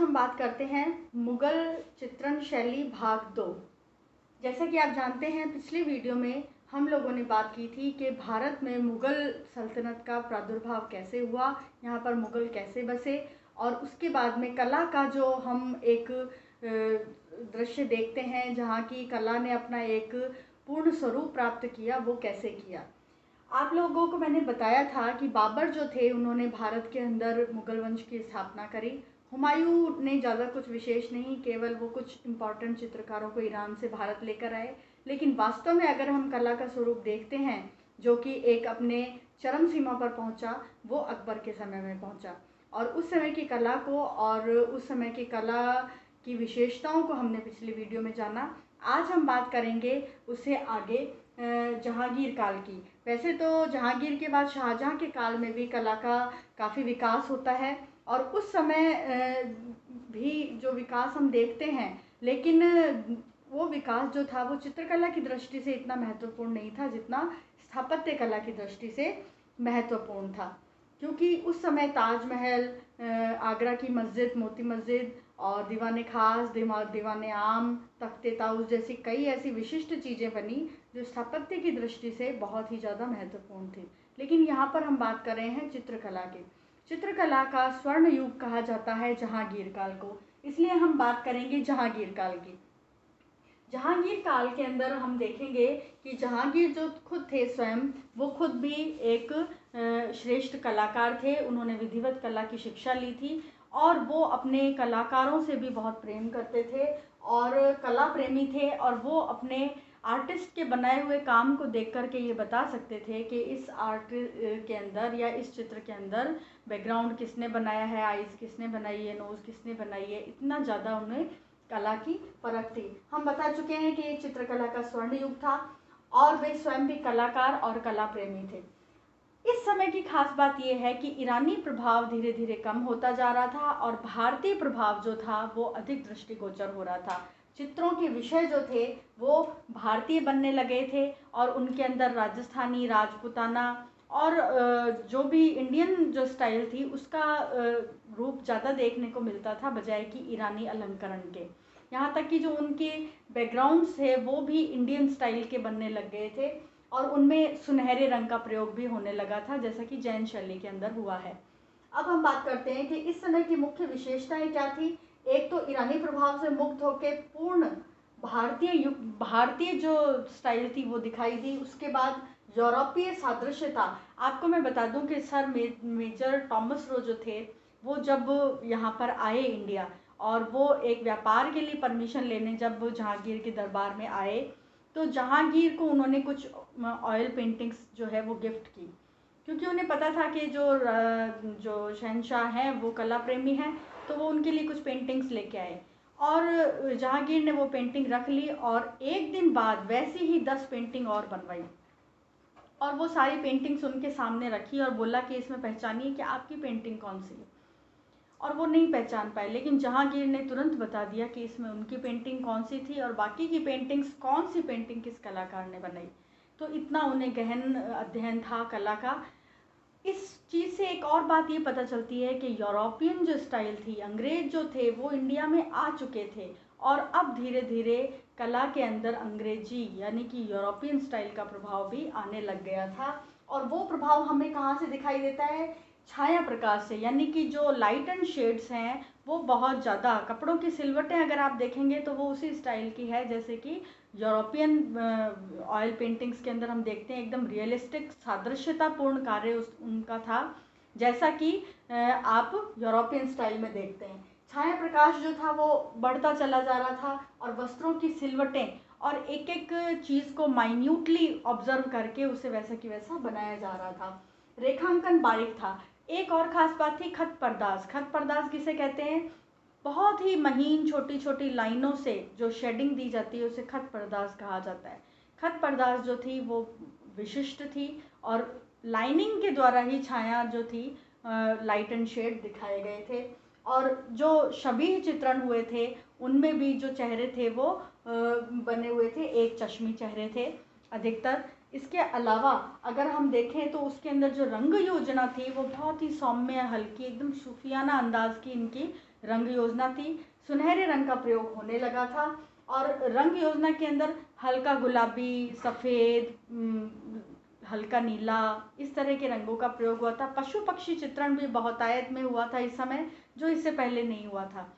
हम बात करते हैं मुगल चित्रण शैली भाग 2। जैसा कि आप जानते हैं, पिछली वीडियो में हम लोगों ने बात की थी कि भारत में मुगल सल्तनत का प्रादुर्भाव कैसे हुआ, यहाँ पर मुगल कैसे बसे, और उसके बाद में कला का जो हम एक दृश्य देखते हैं जहाँ की कला ने अपना एक पूर्ण स्वरूप प्राप्त किया, वो कैसे किया। आप लोगों को मैंने बताया था कि बाबर जो थे उन्होंने भारत के अंदर मुगल वंश की स्थापना करी। हुमायूं ने ज़्यादा कुछ विशेष नहीं, केवल वो कुछ इम्पॉर्टेंट चित्रकारों को ईरान से भारत लेकर आए। लेकिन वास्तव में अगर हम कला का स्वरूप देखते हैं जो कि एक अपने चरम सीमा पर पहुंचा, वो अकबर के समय में पहुंचा। और उस समय की कला को और उस समय की कला की विशेषताओं को हमने पिछली वीडियो में जाना। आज हम बात करेंगे उससे आगे जहांगीर काल की। वैसे तो जहांगीर के बाद शाहजहां के काल में भी कला का काफ़ी विकास होता है और उस समय भी जो विकास हम देखते हैं, लेकिन वो विकास जो था वो चित्रकला की दृष्टि से इतना महत्वपूर्ण नहीं था जितना स्थापत्य कला की दृष्टि से महत्वपूर्ण था। क्योंकि उस समय ताजमहल, आगरा की मस्जिद मोती मस्जिद और दीवाने खास, दीवाने आम, तख्ते ताउस जैसी कई ऐसी विशिष्ट चीज़ें बनी जो स्थापत्य की दृष्टि से बहुत ही ज़्यादा महत्वपूर्ण थी। लेकिन यहाँ पर हम बात कर रहे हैं चित्रकला की। चित्रकला का स्वर्ण युग कहा जाता है जहांगीर काल को, इसलिए हम बात करेंगे जहांगीर काल की। जहांगीर काल के अंदर हम देखेंगे कि जहांगीर जो खुद थे स्वयं, वो खुद भी एक श्रेष्ठ कलाकार थे। उन्होंने विधिवत कला की शिक्षा ली थी और वो अपने कलाकारों से भी बहुत प्रेम करते थे और कला प्रेमी थे, और वो अपने आर्टिस्ट के बनाए हुए काम को देख कर के ये बता सकते थे कि इस आर्ट के अंदर या इस चित्र के अंदर बैकग्राउंड किसने बनाया है, आइज़ किसने बनाई है, नोज़ किसने बनाई है। इतना ज़्यादा उन्हें कला की परख थी। हम बता चुके हैं कि चित्रकला का स्वर्ण युग था और वे स्वयं भी कलाकार और कला प्रेमी थे। इस समय की खास बात यह है कि ईरानी प्रभाव धीरे धीरे कम होता जा रहा था और भारतीय प्रभाव जो था वो अधिक दृष्टिगोचर हो रहा था। चित्रों के विषय जो थे वो भारतीय बनने लगे थे और उनके अंदर राजस्थानी, राजपूताना और जो भी इंडियन जो स्टाइल थी उसका रूप ज़्यादा देखने को मिलता था बजाय कि ईरानी अलंकरण के। यहाँ तक कि जो उनके बैकग्राउंड्स थे वो भी इंडियन स्टाइल के बनने लग गए थे और उनमें सुनहरे रंग का प्रयोग भी होने लगा था, जैसा कि जैन शैली के अंदर हुआ है। अब हम बात करते हैं कि इस समय की मुख्य विशेषताएं क्या थी। एक तो ईरानी प्रभाव से मुक्त होकर पूर्ण भारतीय जो स्टाइल थी वो दिखाई दी। उसके बाद यूरोपीय सादृश्यता। आपको मैं बता दूं कि सर मेजर टॉमस रो जो थे वो जब यहाँ पर आए इंडिया और वो एक व्यापार के लिए परमिशन लेने जब जहांगीर के दरबार में आए, तो जहांगीर को उन्होंने कुछ ऑयल पेंटिंग्स जो है वो गिफ्ट की, क्योंकि उन्हें पता था कि जो शहंशाह हैं वो कला प्रेमी हैं, तो वो उनके लिए कुछ पेंटिंग्स लेके आए और जहांगीर ने वो पेंटिंग रख ली और एक दिन बाद वैसी ही 10 पेंटिंग और बनवाई और वो सारी पेंटिंग्स उनके सामने रखी और बोला कि इसमें पहचानिए कि आपकी पेंटिंग कौन सी है। और वो नहीं पहचान पाए, लेकिन जहांगीर ने तुरंत बता दिया कि इसमें उनकी पेंटिंग कौन सी थी और बाकी की पेंटिंग्स कौन सी पेंटिंग किस कलाकार ने बनाई। तो इतना उन्हें गहन अध्ययन था कला का। इस चीज़ से एक और बात ये पता चलती है कि यूरोपियन जो स्टाइल थी, अंग्रेज जो थे वो इंडिया में आ चुके थे और अब धीरे धीरे कला के अंदर अंग्रेजी यानी कि यूरोपियन स्टाइल का प्रभाव भी आने लग गया था। और वो प्रभाव हमें कहाँ से दिखाई देता है? छाया प्रकाश से, यानी कि जो लाइट एंड शेड्स हैं वो बहुत ज़्यादा, कपड़ों की सिलवटें अगर आप देखेंगे तो वो उसी स्टाइल की है जैसे कि यूरोपियन ऑयल पेंटिंग्स के अंदर हम देखते हैं। एकदम रियलिस्टिक सादृश्यतापूर्ण कार्य उनका था, जैसा कि आप यूरोपियन स्टाइल में देखते हैं। छाया प्रकाश जो था वो बढ़ता चला जा रहा था और वस्त्रों की सिलवटें और एक एक चीज़ को माइन्यूटली ऑब्जर्व करके उसे वैसा कि वैसा बनाया जा रहा था। रेखांकन बारीक था। एक और ख़ास बात थी खत पर्दास। खत पर्दास किसे कहते हैं? बहुत ही महीन छोटी छोटी लाइनों से जो शेडिंग दी जाती है उसे खत पर्दास कहा जाता है। खत पर्दास जो थी वो विशिष्ट थी और लाइनिंग के द्वारा ही छाया जो थी, लाइट एंड शेड दिखाए गए थे। और जो शबीह चित्रण हुए थे उनमें भी जो चेहरे थे वो बने हुए थे, एक चश्मी चेहरे थे अधिकतर। इसके अलावा अगर हम देखें तो उसके अंदर जो रंग योजना थी वो बहुत ही सौम्य, हल्की, एकदम सूफियाना अंदाज की इनकी रंग योजना थी, सुनहरे रंग का प्रयोग होने लगा था और रंग योजना के अंदर हल्का गुलाबी, सफ़ेद, हल्का नीला, इस तरह के रंगों का प्रयोग हुआ था। पशु पक्षी चित्रण भी बहुतायत में हुआ था इस समय, जो इससे पहले नहीं हुआ था।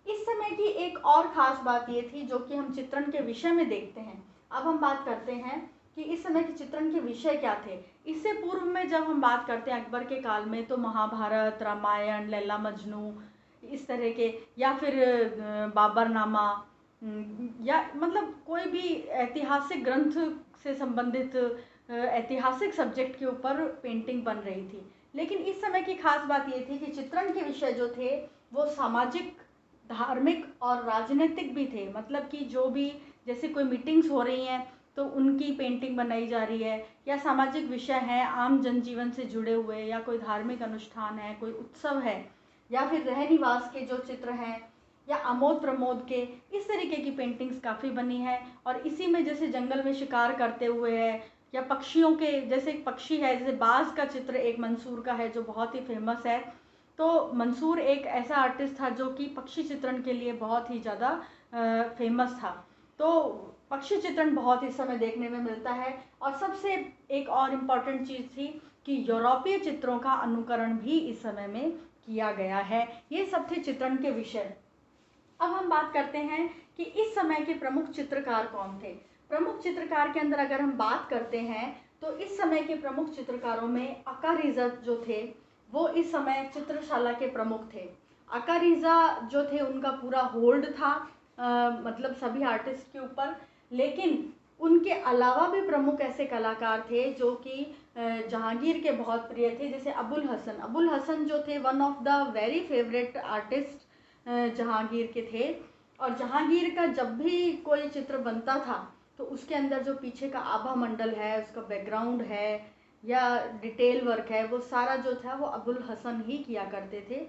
इस समय की एक और ख़ास बात ये थी जो कि हम चित्रण के विषय में देखते हैं। अब हम बात करते हैं कि इस समय के चित्रण के विषय क्या थे। इससे पूर्व में जब हम बात करते हैं अकबर के काल में, तो महाभारत, रामायण, लैला मजनू, इस तरह के, या फिर बाबरनामा, या मतलब कोई भी ऐतिहासिक ग्रंथ से संबंधित ऐतिहासिक सब्जेक्ट के ऊपर पेंटिंग बन रही थी। लेकिन इस समय की खास बात ये थी कि चित्रण के विषय जो थे वो सामाजिक, धार्मिक और राजनीतिक भी थे। मतलब कि जो भी, जैसे कोई मीटिंग्स हो रही हैं तो उनकी पेंटिंग बनाई जा रही है, या सामाजिक विषय हैं आम जनजीवन से जुड़े हुए, या कोई धार्मिक अनुष्ठान है, कोई उत्सव है, या फिर रह निवास के जो चित्र हैं, या आमोद प्रमोद के, इस तरीके की पेंटिंग्स काफ़ी बनी है। और इसी में जैसे जंगल में शिकार करते हुए है, या पक्षियों के, जैसे एक पक्षी है, जैसे बाज का चित्र एक मंसूर का है जो बहुत ही फेमस है। तो मंसूर एक ऐसा आर्टिस्ट था जो कि पक्षी चित्रण के लिए बहुत ही ज़्यादा फेमस था। तो पक्षी चित्रण बहुत इस समय देखने में मिलता है। और सबसे एक और इम्पॉर्टेंट चीज़ थी कि यूरोपीय चित्रों का अनुकरण भी इस समय में किया गया है। ये सब थे चित्रण के विषय। अब हम बात करते हैं कि इस समय के प्रमुख चित्रकार कौन थे। प्रमुख चित्रकार के अंदर अगर हम बात करते हैं तो इस समय के प्रमुख चित्रकारों में अकारिज़ा जो थे वो इस समय चित्रशाला के प्रमुख थे। अकारिज़ा जो थे उनका पूरा होल्ड था मतलब सभी आर्टिस्ट के ऊपर। लेकिन उनके अलावा भी प्रमुख ऐसे कलाकार थे जो कि जहांगीर के बहुत प्रिय थे, जैसे अबुल हसन। अबुल हसन जो थे one of the very favourite artist Jahangir के थे। और जहांगीर का जब भी कोई चित्र बनता था तो उसके अंदर जो पीछे का आभा मंडल है, उसका बैकग्राउंड है या डिटेल वर्क है, वो सारा जो था वो अबुल हसन ही किया करते थे।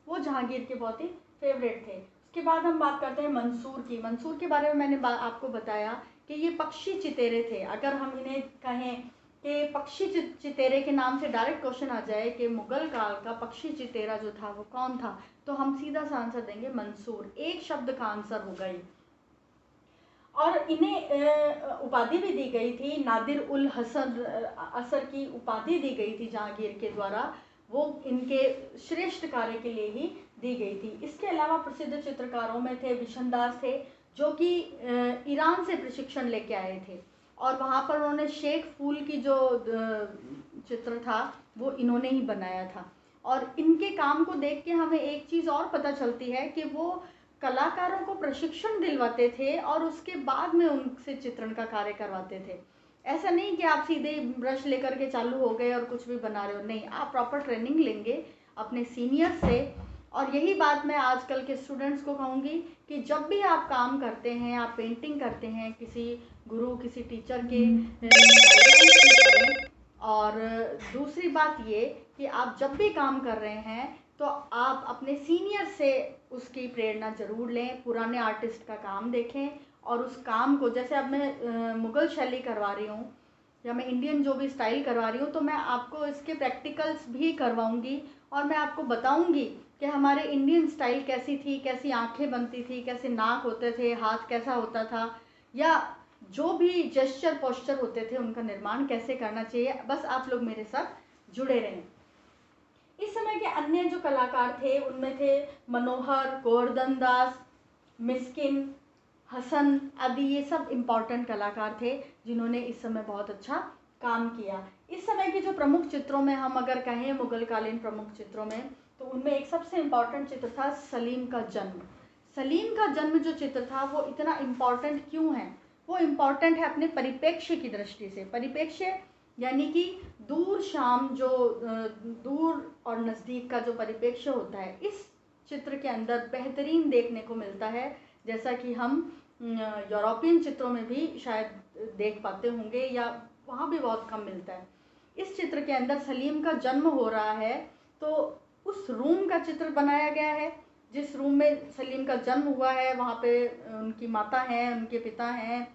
वो जहांगीर के बहुत ही फेवरेट थे। उसके बाद हम बात करते हैं मंसूर की। मंसूर के बारे में मैंने आपको बताया कि ये पक्षी चितेरे थे। अगर हम इन्हें कहें कि पक्षी चितेरे के नाम से डायरेक्ट क्वेश्चन आ जाए कि मुगल काल का पक्षी चितेरा जो था वो कौन था, तो हम सीधा सा आंसर देंगे मंसूर। एक शब्द का आंसर हो गई। और इन्हें उपाधि भी दी गई थी, नादिर उल हसन असर की उपाधि दी गई थी जहांगीर के द्वारा। वो इनके श्रेष्ठ कार्य के लिए ही दी गई थी। इसके अलावा प्रसिद्ध चित्रकारों में थे बिशनदास थे, जो कि ईरान से प्रशिक्षण लेके आए थे और वहाँ पर उन्होंने शेख फूल की जो चित्र था वो इन्होंने ही बनाया था। और इनके काम को देख के हमें एक चीज़ और पता चलती है कि वो कलाकारों को प्रशिक्षण दिलवाते थे और उसके बाद में उनसे चित्रण का कार्य करवाते थे। ऐसा नहीं कि आप सीधे ही ब्रश लेकर के चालू हो गए और कुछ भी बना रहे हो, नहीं, आप प्रॉपर ट्रेनिंग लेंगे अपने सीनियर से। और यही बात मैं आजकल के स्टूडेंट्स को कहूँगी कि जब भी आप काम करते हैं, आप पेंटिंग करते हैं, किसी गुरु, किसी टीचर के गाइडलाइंस में करें। और दूसरी बात ये कि आप जब भी काम कर रहे हैं तो आप अपने सीनियर से उसकी प्रेरणा ज़रूर लें, पुराने आर्टिस्ट का काम देखें और उस काम को, जैसे अब मैं मुग़ल शैली करवा रही हूँ या मैं इंडियन जो भी स्टाइल करवा रही हूँ, तो मैं आपको इसके प्रैक्टिकल्स भी करवाऊँगी और मैं आपको बताऊँगी कि हमारे इंडियन स्टाइल कैसी थी, कैसी आँखें बनती थी, कैसे नाक होते थे, हाथ कैसा होता था, या जो भी जेस्चर पोस्चर होते थे उनका निर्माण कैसे करना चाहिए। बस आप लोग मेरे साथ जुड़े रहें। इस समय के अन्य जो कलाकार थे उनमें थे मनोहर, गोवर्धन दास, मिस्किन, हसन आदि। ये सब इम्पॉर्टेंट कलाकार थे जिन्होंने इस समय बहुत अच्छा काम किया। इस समय के जो प्रमुख चित्रों में हम अगर कहें मुगलकालीन प्रमुख चित्रों में, तो उनमें एक सबसे इम्पॉर्टेंट चित्र था सलीम का जन्म। सलीम का जन्म जो चित्र था वो इतना इम्पॉर्टेंट क्यों है? वो इम्पॉर्टेंट है अपने परिप्रेक्ष्य की दृष्टि से। परिप्रेक्ष्य यानी कि दूर शाम, जो दूर और नज़दीक का जो परिप्रेक्ष्य होता है, इस चित्र के अंदर बेहतरीन देखने को मिलता है, जैसा कि हम यूरोपियन चित्रों में भी शायद देख पाते होंगे या वहाँ भी बहुत कम मिलता है। इस चित्र के अंदर सलीम का जन्म हो रहा है तो उस रूम का चित्र बनाया गया है जिस रूम में सलीम का जन्म हुआ है। वहाँ पे उनकी माता हैं, उनके पिता हैं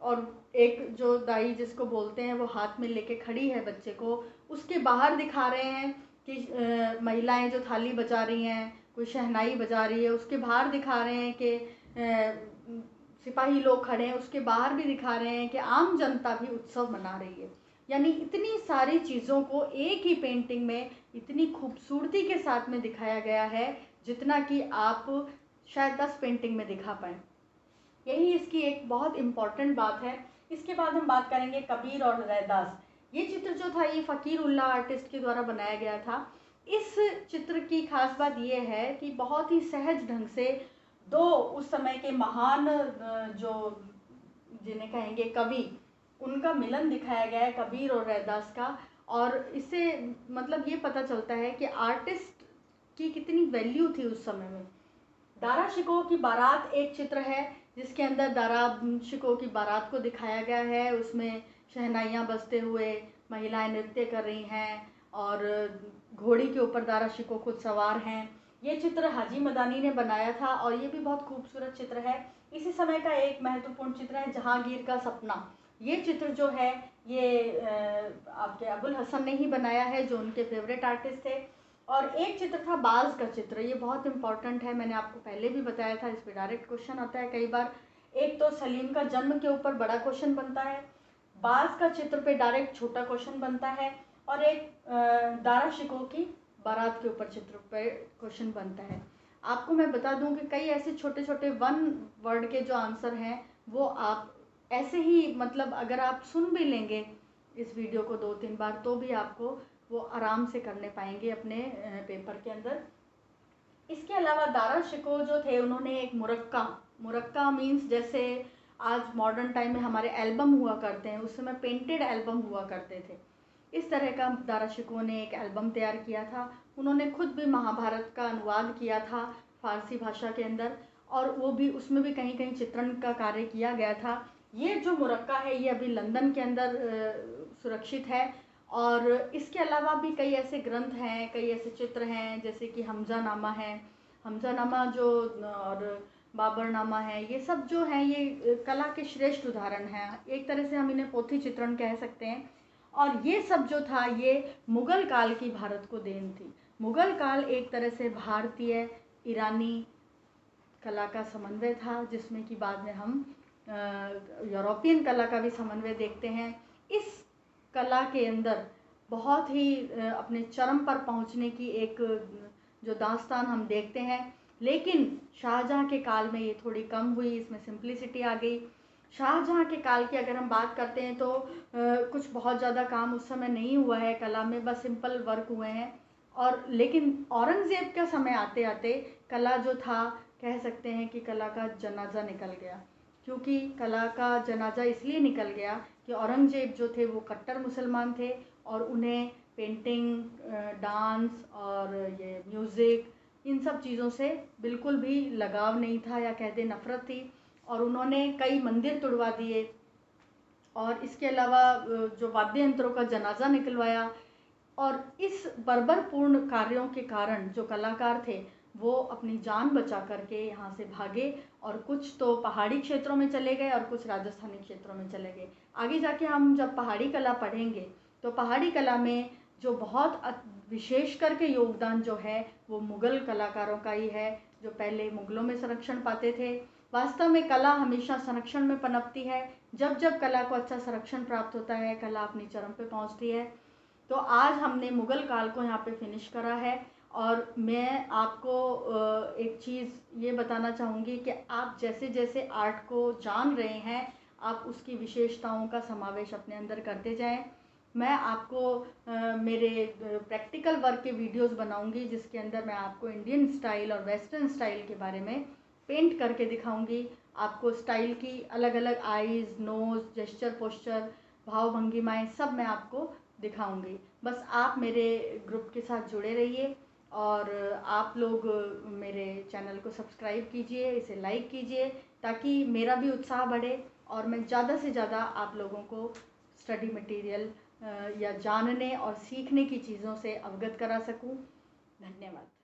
और एक जो दाई जिसको बोलते हैं वो हाथ में लेके खड़ी है बच्चे को। उसके बाहर दिखा रहे हैं कि महिलाएं जो थाली बजा रही हैं कोई शहनाई बजा रही है, उसके बाहर दिखा रहे हैं कि सिपाही लोग खड़े हैं, उसके बाहर भी दिखा रहे हैं कि आम जनता भी उत्सव मना रही है। यानी इतनी सारी चीज़ों को एक ही पेंटिंग में इतनी खूबसूरती के साथ में दिखाया गया है जितना कि आप शायद 10 पेंटिंग में दिखा पाएँ। यही इसकी एक बहुत इम्पॉर्टेंट बात है। इसके बाद हम बात करेंगे कबीर और रैदास। ये चित्र जो था ये फ़कीर उल्लाह आर्टिस्ट के द्वारा बनाया गया था। इस चित्र की खास बात ये है कि बहुत ही सहज ढंग से दो उस समय के महान जो जिन्हें कहेंगे कवि, उनका मिलन दिखाया गया है, कबीर और रैदास का। और इससे मतलब ये पता चलता है कि आर्टिस्ट की कितनी वैल्यू थी उस समय में। दारा शिकोह की बारात एक चित्र है जिसके अंदर दारा शिकोह की बारात को दिखाया गया है। उसमें शहनाइयाँ बजते हुए महिलाएं नृत्य कर रही हैं और घोड़ी के ऊपर दारा शिकोह खुद सवार हैं। ये चित्र हाजी मदानी ने बनाया था और ये भी बहुत खूबसूरत चित्र है। इसी समय का एक महत्वपूर्ण चित्र है जहांगीर का सपना। ये चित्र जो है ये आपके अबुल हसन ने ही बनाया है, जो उनके फेवरेट आर्टिस्ट थे। और एक चित्र था बाज का चित्र, ये बहुत इंपॉर्टेंट है, मैंने आपको पहले भी बताया था, इस पर डायरेक्ट क्वेश्चन आता है कई बार। एक तो सलीम का जन्म के ऊपर बड़ा क्वेश्चन बनता है, बाज का चित्र पे डायरेक्ट छोटा क्वेश्चन बनता है, और एक दारा शिकोह की बारात के ऊपर चित्र पे क्वेश्चन बनता है। आपको मैं बता दूं कि कई ऐसे छोटे छोटे वन वर्ड के जो आंसर हैं वो आप ऐसे ही मतलब अगर आप सुन भी लेंगे इस वीडियो को 2-3 बार तो भी आपको वो आराम से करने पाएंगे अपने पेपर के अंदर। इसके अलावा दारा शिकोह जो थे उन्होंने एक मुरक्का मीन्स जैसे आज मॉडर्न टाइम में हमारे एल्बम हुआ करते हैं, उस समय पेंटेड एल्बम हुआ करते थे। इस तरह का दारा शिकोह ने एक एल्बम तैयार किया था। उन्होंने खुद भी महाभारत का अनुवाद किया था फारसी भाषा के अंदर, और वो भी उसमें भी कहीं कहीं चित्रण का कार्य किया गया था। ये जो मुरक्का है ये अभी लंदन के अंदर सुरक्षित है। और इसके अलावा भी कई ऐसे ग्रंथ हैं, कई ऐसे चित्र हैं, जैसे कि हमज़ानामा है, हमज़ानामा जो और बाबरनामा है, ये सब जो हैं ये कला के श्रेष्ठ उदाहरण हैं। एक तरह से हम इन्हें पोथी चित्रण कह सकते हैं। और ये सब जो था ये मुग़ल काल की भारत को देन थी। मुग़ल काल एक तरह से भारतीय ईरानी कला का समन्वय था, जिसमें कि बाद में हम यूरोपियन कला का भी समन्वय देखते हैं। इस कला के अंदर बहुत ही अपने चरम पर पहुंचने की एक जो दास्तान हम देखते हैं, लेकिन शाहजहाँ के काल में ये थोड़ी कम हुई, इसमें सिंप्लिसिटी आ गई। शाहजहाँ के काल की अगर हम बात करते हैं तो कुछ बहुत ज़्यादा काम उस समय नहीं हुआ है कला में, बस सिंपल वर्क हुए हैं। और लेकिन औरंगज़ेब का समय आते आते कला जो था कह सकते हैं कि कला का जनाजा निकल गया। क्योंकि कला का जनाजा इसलिए निकल गया कि औरंगज़ेब जो थे वो कट्टर मुसलमान थे और उन्हें पेंटिंग, डांस और ये म्यूज़िक, इन सब चीज़ों से बिल्कुल भी लगाव नहीं था, या कहते नफ़रत थी। और उन्होंने कई मंदिर तुड़वा दिए और इसके अलावा जो वाद्य यंत्रों का जनाजा निकलवाया। और इस बर्बरपूर्ण कार्यों के कारण जो कलाकार थे वो अपनी जान बचा करके यहाँ से भागे, और कुछ तो पहाड़ी क्षेत्रों में चले गए और कुछ राजस्थानी क्षेत्रों में चले गए। आगे जाके हम जब पहाड़ी कला पढ़ेंगे तो पहाड़ी कला में जो बहुत विशेष करके योगदान जो है वो मुग़ल कलाकारों का ही है, जो पहले मुग़लों में संरक्षण पाते थे। वास्तव में कला हमेशा संरक्षण में पनपती है। जब जब कला को अच्छा संरक्षण प्राप्त होता है कला अपनी चरम पे पहुँचती है। तो आज हमने मुग़ल काल को यहाँ पे फिनिश करा है। और मैं आपको एक चीज़ ये बताना चाहूँगी कि आप जैसे जैसे आर्ट को जान रहे हैं आप उसकी विशेषताओं का समावेश अपने अंदर करते जाएं। मैं आपको मेरे प्रैक्टिकल वर्क के वीडियोस बनाऊंगी जिसके अंदर मैं आपको इंडियन स्टाइल और वेस्टर्न स्टाइल के बारे में पेंट करके दिखाऊंगी। आपको स्टाइल की अलग अलग आईज़, नोज़, जेस्चर, पोस्चर, भाव भंगिमाएँ सब मैं आपको दिखाऊंगी। बस आप मेरे ग्रुप के साथ जुड़े रहिए और आप लोग मेरे चैनल को सब्सक्राइब कीजिए, इसे लाइक कीजिए, ताकि मेरा भी उत्साह बढ़े और मैं ज़्यादा से ज़्यादा आप लोगों को स्टडी मटेरियल या जानने और सीखने की चीज़ों से अवगत करा सकूं। धन्यवाद।